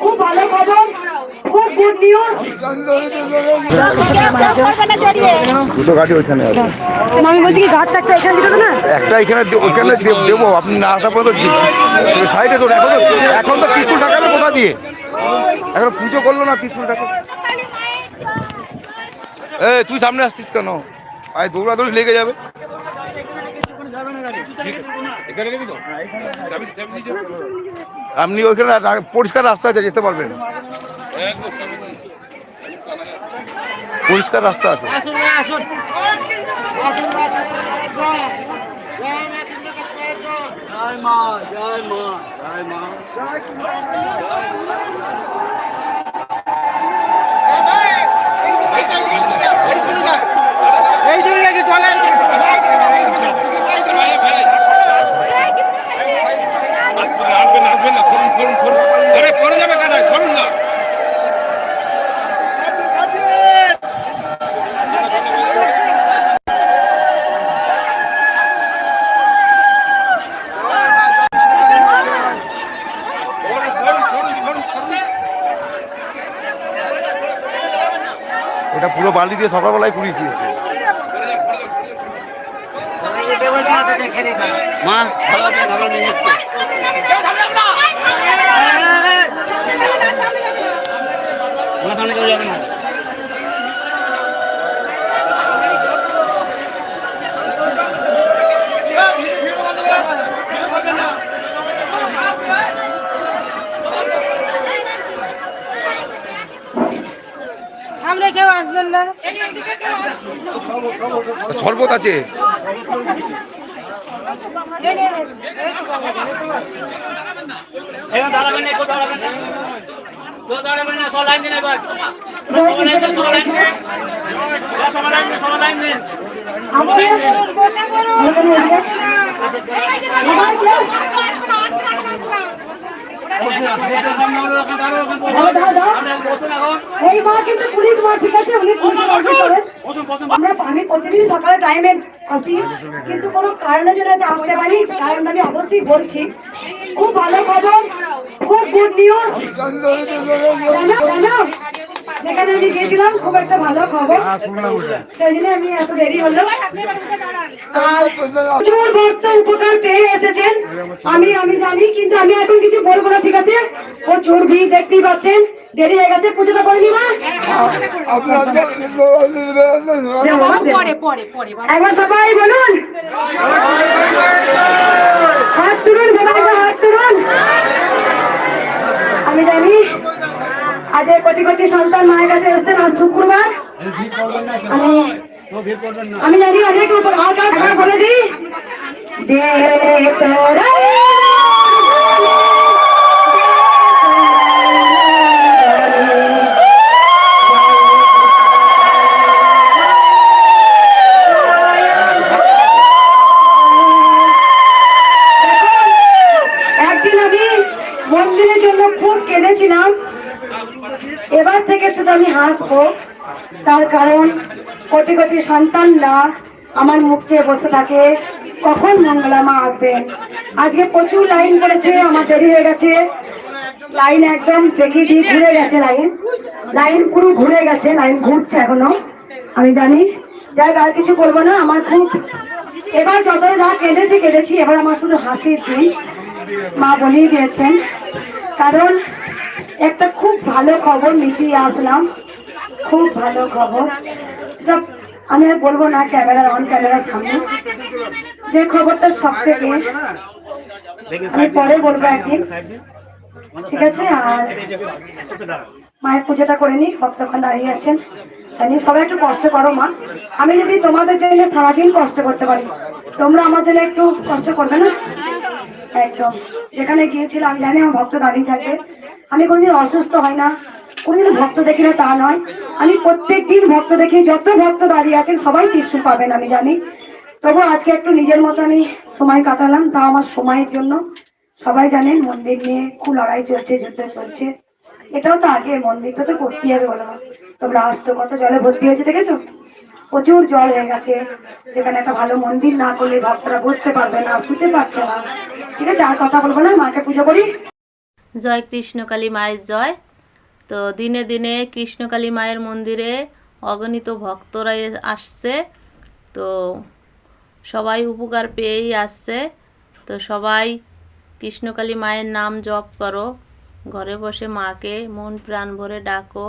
খুব ভালো খবর, খুব গুড নিউজ। দুটো গাড়ি ওইখানে আছে। আমি বলছি কি গাছটা একটা এখানে দিতে না, একটা এখানে ওইখানে দেবো, আপনি না আসা পর্যন্ত সাইডে তো এখন তো ত্রিশুল টাকাবে কোথা দিয়ে, এখন পুজো করলো না ত্রিশুল টাকা। তুই সামনে আসছিস কেন? আয় দৌড়াদৌড়ি লেগে যাবে। আপনি ওইখানে পরিষ্কার রাস্তা আছে, যেতে পারবেন, পরিষ্কার রাস্তা আছে। জয় মা, জয় মা, জয় মা। এই দিকে চলে এটা পুরো বালি দিয়ে সকালবেলায় কুড়িয়েছি। মা সামনে কেউ যাবে না। সামনে কেউ আসবেন না। শরবত আছে। দাঁড়াবেন না, দাঁড়াবেন না, সব লাইন দিন এবার, সব লাইন দিন, সব লাইন দিন, সব লাইন দিন, সব লাইন দিন। এই মা কিন্তু পুলিশ মা, ঠিক আছে, উনি আমরা আমি প্রতিদিন সকালে টাইমে আসি, কিন্তু কোনো কারণে যদি আসতে পারি, কারণ আমি অবশ্যই বলছি। খুব ভালো খবর, খুব গুড নিউজ। যেখানে আমি গিয়েছিলাম খুব একটা ভালো খবর, সেই জন্য আমি এত দেরি হলো। প্রচুর ভক্ত উপকার পেয়ে এসেছেন, আমি জানি, কিন্তু আমি এখন কিছু বলবো না, ঠিক আছে? প্রচুর ভিড় দেখতেই পাচ্ছেন, দেরি হয়ে গেছে, পুজোটা করে নিবা। একবার সবাই বলুন, হাত তুলুন, সবাই হাত তুলুন। আমি জানি আজ কোটি কোটি সন্তান মায়ের কাছে এসেছেন, আজ শুক্রবার। আমি জানি অনেক একবার বলে দিই, একদিন আমি মন্দিরের জন্য খুব কেঁদেছিলাম, এবার থেকে শুধু আমি হাসবো, তার কারণ কোটি কোটি সন্তানরা আমার মুখ চেয়ে বসে থাকে, কখন মঙ্গলা মা আসবেন। আজকে প্রচুর লাইন করেছে, আমার দেরি হয়ে গেছে, লাইন একদম দেখিয়ে দিয়ে ঘুরে গেছে, লাইন পুরো ঘুরে গেছে, লাইন ঘুরছে এখনো, আমি জানি। যাই আর কিছু বলবো না, আমার খুব এবার যত যা কেঁদেছি, এবার আমার শুধু হাসির দিন, মা বলেই দিয়েছেন। কারণ একটা খুব ভালো খবর মিটিয়ে আসলাম, খুব ভালো খবর। আমি আর বলবো না ক্যামেরার অন ক্যামেরার সামনে, যে খবরটা সব থেকে আমি পরে বলবো একদিন, ঠিক আছে? আর মায়ের পুজোটা করে নি, ভক্তক্ষণ দাঁড়িয়ে আছেন, জানি সবাই একটু কষ্ট করো মা। আমি যদি তোমাদের জন্য সারাদিন কষ্ট করতে পারি, তোমরা আমার জন্য একটু কষ্ট করবে না? একদম। যেখানে গিয়েছিলাম আমি জানি আমার ভক্ত দাঁড়িয়ে থাকে, আমি কোনোদিন অসুস্থ হয় না, কোনোদিন ভক্ত দেখি না তা নয়, আমি প্রত্যেক দিন ভক্ত দেখি। যত ভক্ত দাঁড়িয়ে আছেন সবাই ত্রিশূল পাবেন আমি জানি, তবু আজকে একটু নিজের মতো আমি সময় কাটালাম, তা আমার সময়ের জন্য। সবাই জানেন মন্দির নিয়ে খুব লড়াই চলছে, যুদ্ধ চলছে, এটাও তো আগে, মন্দিরটা তো করতে হবে বলো। তোমরা আসছো, কত জলে ভর্তি হয়েছে দেখেছো, প্রচুর জল হয়ে গেছে, যেখানে একটা ভালো মন্দির না করলে ভক্তরা বসতে পারবে না, শুতে পারছে না, ঠিক আছে? আর কথা বলবো না, মাকে পুজো করি। জয় কৃষ্ণকালী মায়ের জয়। তো দিনে দিনে কৃষ্ণকালী মায়ের মন্দিরে অগণিত ভক্তরা আসছে। তো সবাই উপকার পেয়েই আসছে। তো সবাই কৃষ্ণকালী মায়ের নাম জপ করো, ঘরে বসে মাকে মন প্রাণ ভরে ডাকো।